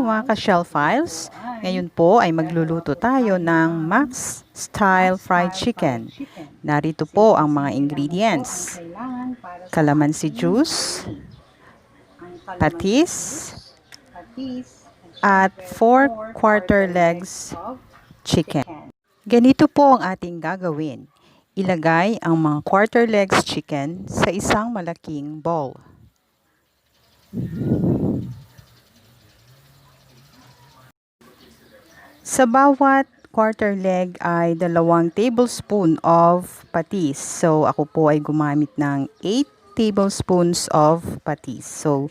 mga ka-shell files. Ngayon po ay magluluto tayo ng Max-style fried chicken. Narito po ang mga ingredients. Calamansi juice, patis, at 4 quarter legs chicken. Ganito po ang ating gagawin. Ilagay ang mga quarter legs chicken sa isang malaking bowl. Sa bawat quarter leg ay 2 tablespoon of patis. So, ako po ay gumamit ng 8 tablespoons of patis. So,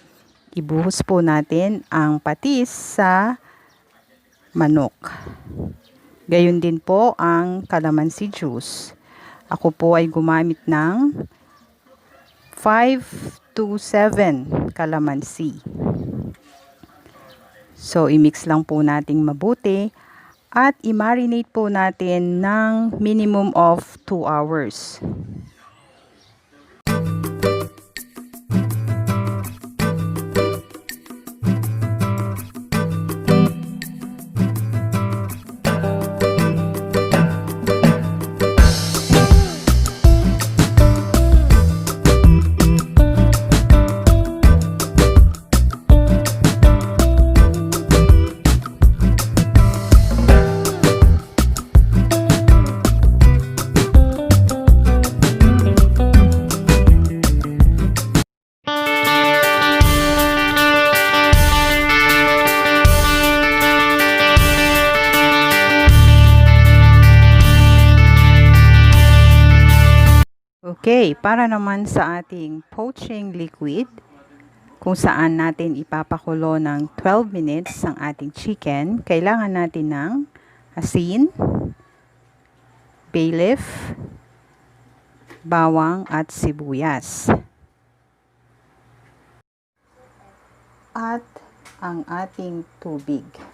ibuhos po natin ang patis sa manok. Gayon din po ang calamansi juice. Ako po ay gumamit ng 5 to 7 calamansi. So, i-mix lang po nating mabuti at i-marinate po natin ng minimum of 2 hours. Okay, para naman sa ating poaching liquid, kung saan natin ipapakulo ng 12 minutes ang ating chicken, kailangan natin ng asin, bay leaf, bawang at sibuyas. At ang ating tubig.